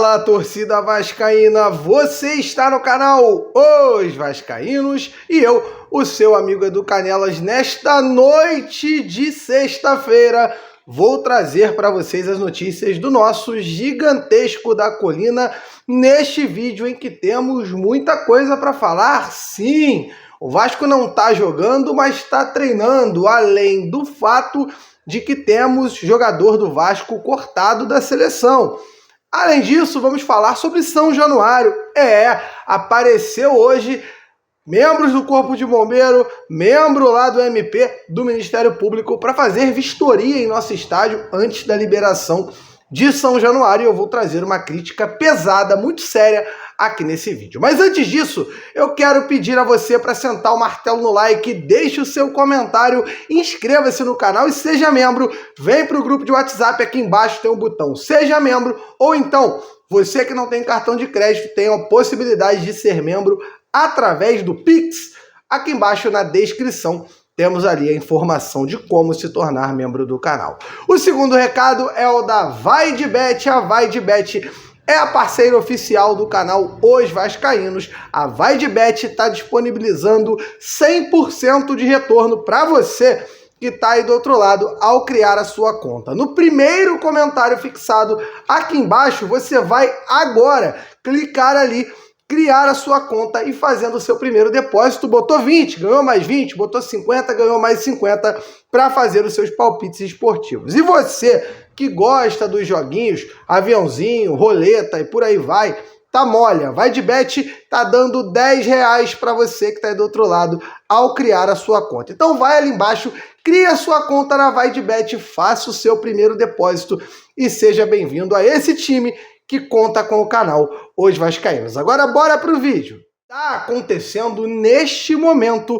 Fala, torcida vascaína, você está no canal Os Vascaínos e eu, o seu amigo Edu Canelas, nesta noite de sexta-feira, vou trazer para vocês as notícias do nosso gigantesco da colina neste vídeo em que temos muita coisa para falar. Sim, o Vasco não está jogando, mas está treinando, além do fato de que temos jogador do Vasco cortado da seleção. Além disso, vamos falar sobre São Januário. Apareceu hoje membros do Corpo de Bombeiro, membro lá do MP, do Ministério Público, para fazer vistoria em nosso estádio antes da liberação de São Januário. E eu vou trazer uma crítica pesada, muito séria, aqui nesse vídeo. Mas antes disso, eu quero pedir a você para sentar o martelo no like, deixe o seu comentário, inscreva-se no canal e seja membro. Vem para o grupo de WhatsApp, aqui embaixo tem o botão Seja Membro, ou então, você que não tem cartão de crédito, tem a possibilidade de ser membro através do Pix. Aqui embaixo na descrição temos ali a informação de como se tornar membro do canal. O segundo recado é o da VaiDebet. A VaiDebet é a parceira oficial do canal Os Vascaínos. A VaiDebet está disponibilizando 100% de retorno para você que está aí do outro lado ao criar a sua conta. No primeiro comentário fixado aqui embaixo, você vai agora clicar ali, criar a sua conta e fazendo o seu primeiro depósito. Botou 20, ganhou mais 20, botou 50, ganhou mais 50 para fazer os seus palpites esportivos. E você que gosta dos joguinhos, aviãozinho, roleta e por aí vai, tá mole. A VaiDebet tá dando R$10 para você que tá aí do outro lado ao criar a sua conta. Então vai ali embaixo, cria a sua conta na VaiDebet, faça o seu primeiro depósito e seja bem-vindo a esse time que conta com o canal Os Vascaínos. Agora bora pro vídeo. Tá acontecendo neste momento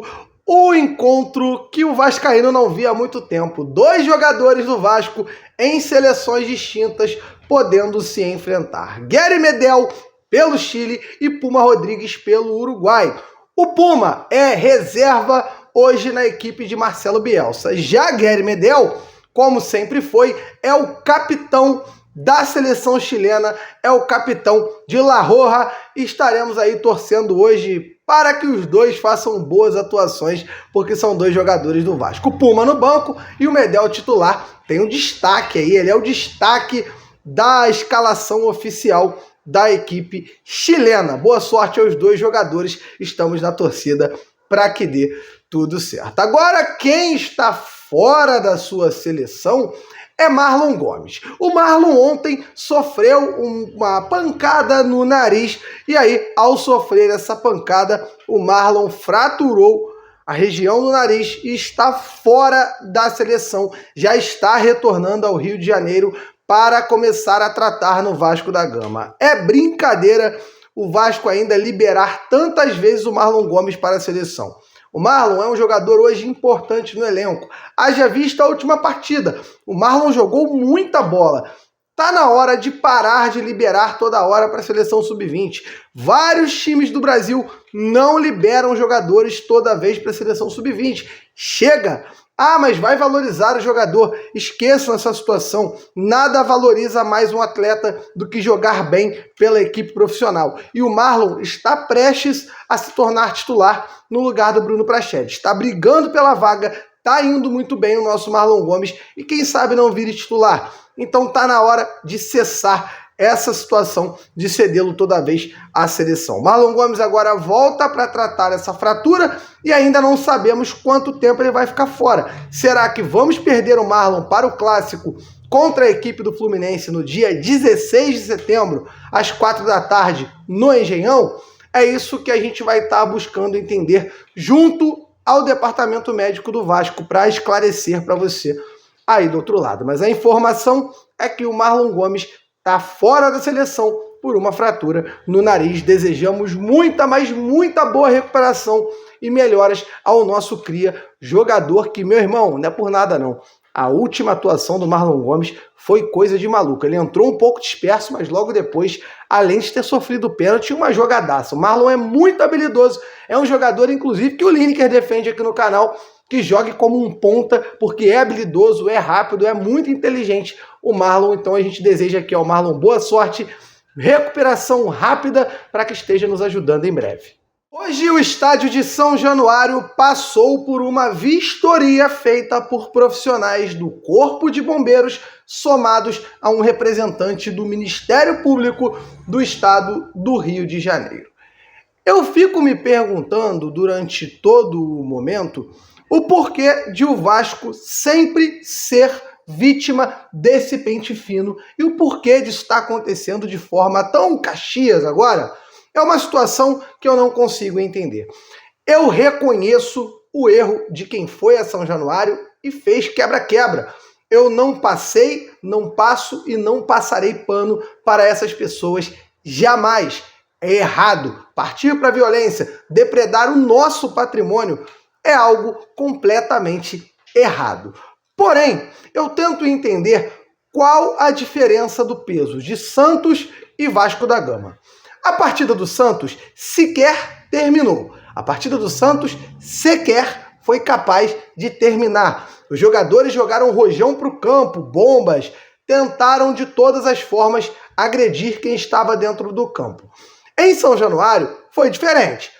o encontro que o Vascaíno não via há muito tempo. Dois jogadores do Vasco em seleções distintas podendo se enfrentar. Gary Medel pelo Chile e Puma Rodrigues pelo Uruguai. O Puma é reserva hoje na equipe de Marcelo Bielsa. Já Gary Medel, como sempre foi, é o capitão da seleção chilena, é o capitão de La Roja, e estaremos aí torcendo hoje para que os dois façam boas atuações, porque são dois jogadores do Vasco. O Puma no banco e o Medel titular. Tem um destaque aí, ele é o destaque da escalação oficial da equipe chilena. Boa sorte aos dois jogadores, estamos na torcida para que dê tudo certo. Agora, quem está fora da sua seleção é Marlon Gomes. O Marlon ontem sofreu uma pancada no nariz e aí, ao sofrer essa pancada, o Marlon fraturou a região do nariz e está fora da seleção. Já está retornando ao Rio de Janeiro para começar a tratar no Vasco da Gama. É brincadeira o Vasco ainda liberar tantas vezes o Marlon Gomes para a seleção. O Marlon é um jogador hoje importante no elenco. Haja vista a última partida. O Marlon jogou muita bola. Tá na hora de parar de liberar toda hora para a seleção sub-20. Vários times do Brasil não liberam jogadores toda vez para a seleção sub-20. Chega! Ah, mas vai valorizar o jogador. Esqueçam essa situação. Nada valoriza mais um atleta do que jogar bem pela equipe profissional. E o Marlon está prestes a se tornar titular no lugar do Bruno Prachedes. Está brigando pela vaga, está indo muito bem o nosso Marlon Gomes e quem sabe não vire titular. Então está na hora de cessar essa situação de cedê-lo toda vez à seleção. Marlon Gomes agora volta para tratar essa fratura e ainda não sabemos quanto tempo ele vai ficar fora. Será que vamos perder o Marlon para o Clássico contra a equipe do Fluminense no dia 16 de setembro, às 4 da tarde, no Engenhão? É isso que a gente vai estar buscando entender junto ao departamento médico do Vasco para esclarecer para você aí do outro lado. Mas a informação é que o Marlon Gomes está fora da seleção por uma fratura no nariz. Desejamos muita, mas muita boa recuperação e melhoras ao nosso cria, jogador que, meu irmão, não é por nada não. A última atuação do Marlon Gomes foi coisa de maluco. Ele entrou um pouco disperso, mas logo depois, além de ter sofrido pênalti, uma jogadaça. O Marlon é muito habilidoso. É um jogador, inclusive, que o Lineker defende aqui no canal, que jogue como um ponta, porque é habilidoso, é rápido, é muito inteligente o Marlon. Então a gente deseja aqui ao Marlon boa sorte, recuperação rápida para que esteja nos ajudando em breve. Hoje o estádio de São Januário passou por uma vistoria feita por profissionais do Corpo de Bombeiros somados a um representante do Ministério Público do Estado do Rio de Janeiro. Eu fico me perguntando durante todo o momento o porquê de o Vasco sempre ser vítima desse pente fino e o porquê disso está acontecendo de forma tão Caxias agora. É uma situação que eu não consigo entender. Eu reconheço o erro de quem foi a São Januário e fez quebra-quebra. Eu não passei, não passo e não passarei pano para essas pessoas jamais. É errado. Partir para a violência, depredar o nosso patrimônio é algo completamente errado. Porém, eu tento entender qual a diferença do peso de Santos e Vasco da Gama. A partida do Santos sequer terminou. A partida do Santos sequer foi capaz de terminar. Os jogadores jogaram rojão para o campo, bombas, tentaram de todas as formas agredir quem estava dentro do campo. Em São Januário foi diferente.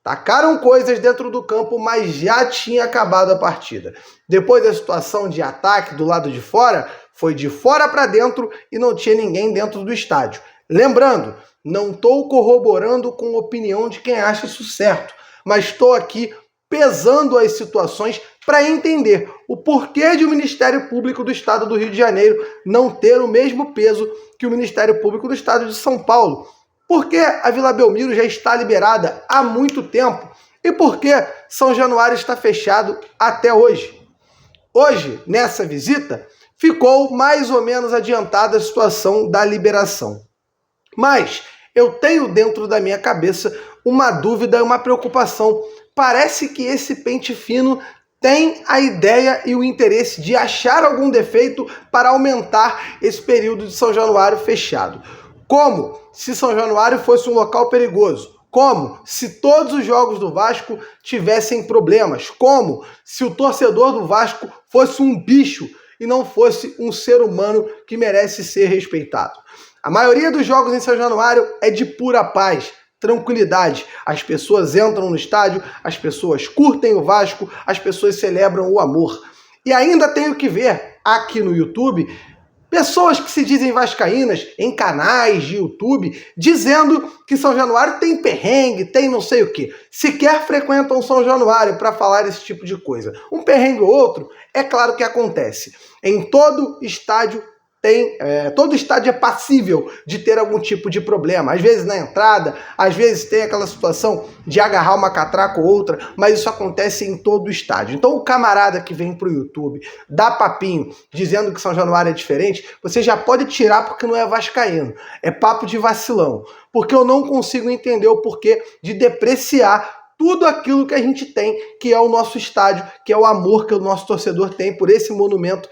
Tacaram coisas dentro do campo, mas já tinha acabado a partida. Depois da situação de ataque do lado de fora, foi de fora para dentro e não tinha ninguém dentro do estádio. Lembrando, não estou corroborando com a opinião de quem acha isso certo, mas estou aqui pesando as situações para entender o porquê de o Ministério Público do Estado do Rio de Janeiro não ter o mesmo peso que o Ministério Público do Estado de São Paulo. Por que a Vila Belmiro já está liberada há muito tempo e por que São Januário está fechado até hoje? Hoje, nessa visita, ficou mais ou menos adiantada a situação da liberação. Mas eu tenho dentro da minha cabeça uma dúvida e uma preocupação. Parece que esse pente fino tem a ideia e o interesse de achar algum defeito para aumentar esse período de São Januário fechado. Como se São Januário fosse um local perigoso. Como se todos os jogos do Vasco tivessem problemas. Como se o torcedor do Vasco fosse um bicho e não fosse um ser humano que merece ser respeitado. A maioria dos jogos em São Januário é de pura paz, tranquilidade. As pessoas entram no estádio, as pessoas curtem o Vasco, as pessoas celebram o amor. E ainda tenho que ver aqui no YouTube pessoas que se dizem vascaínas em canais de YouTube dizendo que São Januário tem perrengue, tem não sei o que. Sequer frequentam São Januário para falar esse tipo de coisa. Um perrengue ou outro, é claro que acontece. Em todo estádio todo estádio é passível de ter algum tipo de problema. Às vezes na entrada, às vezes tem aquela situação de agarrar uma catraca ou outra, mas isso acontece em todo o estádio. Então o camarada que vem pro YouTube, dá papinho, dizendo que São Januário é diferente, você já pode tirar porque não é vascaíno. É papo de vacilão. Porque eu não consigo entender o porquê de depreciar tudo aquilo que a gente tem, que é o nosso estádio, que é o amor que o nosso torcedor tem por esse monumento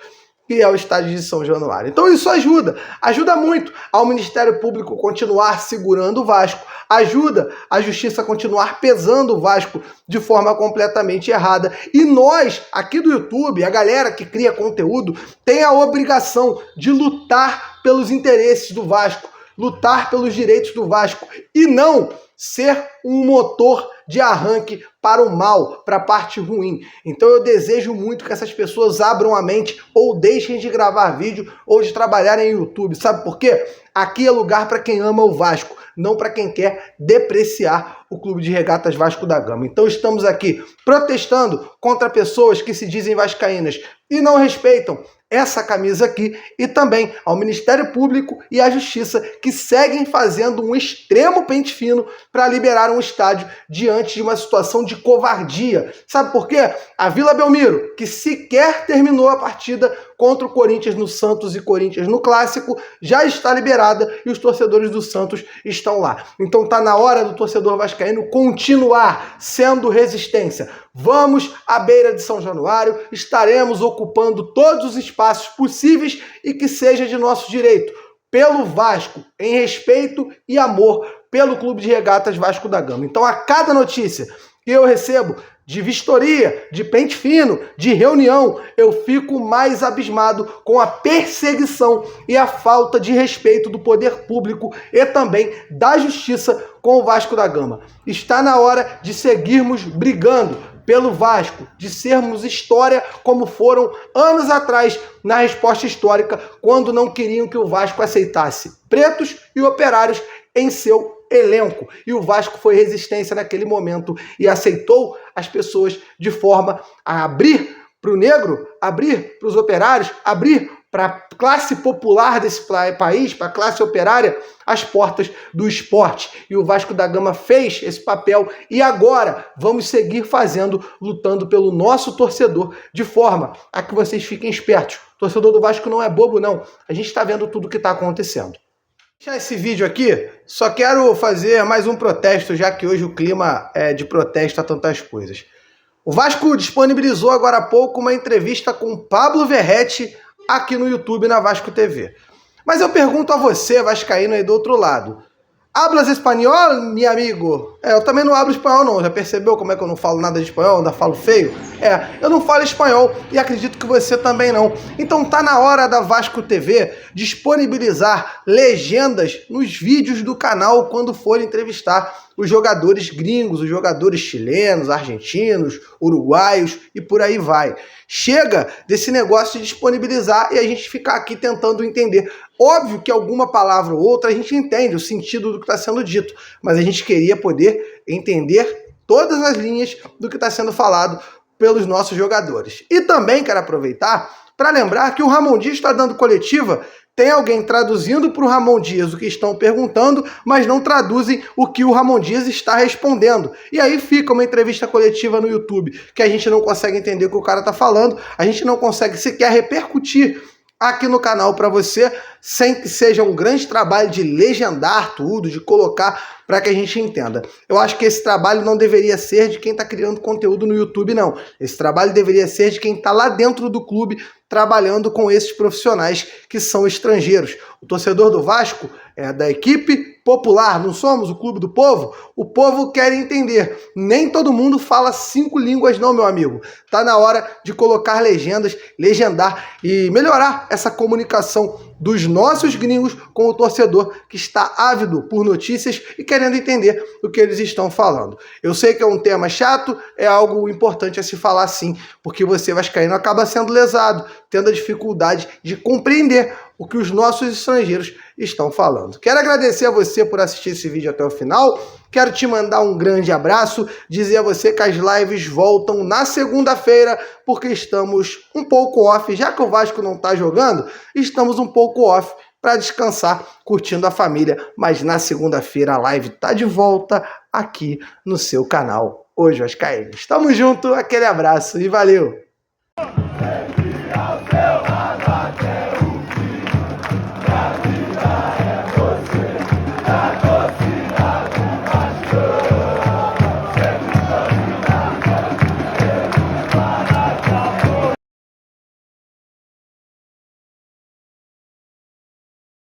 que é o estádio de São Januário. Então isso ajuda muito ao Ministério Público continuar segurando o Vasco, ajuda a Justiça a continuar pesando o Vasco de forma completamente errada. E nós, aqui do YouTube, a galera que cria conteúdo, tem a obrigação de lutar pelos interesses do Vasco, lutar pelos direitos do Vasco e não ser um motor de arranque para o mal, para a parte ruim. Então eu desejo muito que essas pessoas abram a mente ou deixem de gravar vídeo ou de trabalhar em YouTube. Sabe por quê? Aqui é lugar para quem ama o Vasco, não para quem quer depreciar o Clube de Regatas Vasco da Gama. Então estamos aqui protestando contra pessoas que se dizem vascaínas e não respeitam essa camisa aqui, e também ao Ministério Público e à Justiça, que seguem fazendo um extremo pente fino para liberar um estádio diante de uma situação de covardia. Sabe por quê? A Vila Belmiro, que sequer terminou a partida contra o Corinthians no Santos e Corinthians no Clássico, já está liberada e os torcedores do Santos estão lá. Então tá na hora do torcedor vascaíno continuar sendo resistência. Vamos à beira de São Januário, estaremos ocupando todos os espaços possíveis e que seja de nosso direito, pelo Vasco, em respeito e amor pelo Clube de Regatas Vasco da Gama. Então a cada notícia que eu recebo de vistoria, de pente fino, de reunião, eu fico mais abismado com a perseguição e a falta de respeito do poder público e também da justiça com o Vasco da Gama. Está na hora de seguirmos brigando pelo Vasco, de sermos história como foram anos atrás na resposta histórica, quando não queriam que o Vasco aceitasse pretos e operários em seu elenco. E o Vasco foi resistência naquele momento e aceitou as pessoas de forma a abrir para o negro, abrir para os operários, abrir para a classe popular desse país, para a classe operária, as portas do esporte. E o Vasco da Gama fez esse papel e agora vamos seguir fazendo, lutando pelo nosso torcedor, de forma a que vocês fiquem espertos. O torcedor do Vasco não é bobo, não. A gente está vendo tudo o que está acontecendo. Deixar esse vídeo aqui, só quero fazer mais um protesto, já que hoje o clima é de protesto a tantas coisas. O Vasco disponibilizou agora há pouco uma entrevista com Pablo Verretti aqui no YouTube, na Vasco TV. Mas eu pergunto a você, vascaíno aí do outro lado, hablas espanhol, meu amigo? Eu também não hablo espanhol não, já percebeu como é que eu não falo nada de espanhol, ainda falo feio? Eu não falo espanhol e acredito que você também não. Então tá na hora da Vasco TV disponibilizar legendas nos vídeos do canal quando for entrevistar os jogadores gringos, os jogadores chilenos, argentinos, uruguaios e por aí vai. Chega desse negócio de disponibilizar e a gente ficar aqui tentando entender. Óbvio que alguma palavra ou outra a gente entende o sentido do que está sendo dito, mas a gente queria poder entender todas as linhas do que está sendo falado pelos nossos jogadores. E também quero aproveitar para lembrar que o Ramon Dias está dando coletiva. Tem alguém traduzindo para o Ramon Dias o que estão perguntando, mas não traduzem o que o Ramon Dias está respondendo. E aí fica uma entrevista coletiva no YouTube que a gente não consegue entender o que o cara está falando, a gente não consegue sequer repercutir aqui no canal para você, sem que seja um grande trabalho de legendar tudo, de colocar para que a gente entenda. Eu acho que esse trabalho não deveria ser de quem está criando conteúdo no YouTube, não. Esse trabalho deveria ser de quem está lá dentro do clube, trabalhando com esses profissionais que são estrangeiros. O torcedor do Vasco é da equipe popular, não somos o clube do povo? O povo quer entender. Nem todo mundo fala 5 línguas não, meu amigo. Tá na hora de colocar legendas, legendar e melhorar essa comunicação dos nossos gringos com o torcedor que está ávido por notícias e querendo entender o que eles estão falando. Eu sei que é um tema chato, é algo importante a se falar sim, porque você, vascaíno, acaba sendo lesado, tendo a dificuldade de compreender o que os nossos estrangeiros estão falando. Quero agradecer a você por assistir esse vídeo até o final, quero te mandar um grande abraço, dizer a você que as lives voltam na segunda-feira, porque estamos um pouco off, já que o Vasco não está jogando, estamos um pouco off para descansar, curtindo a família, mas na segunda-feira a live está de volta aqui no seu canal Os Vascaínos. Tamo junto, aquele abraço e valeu!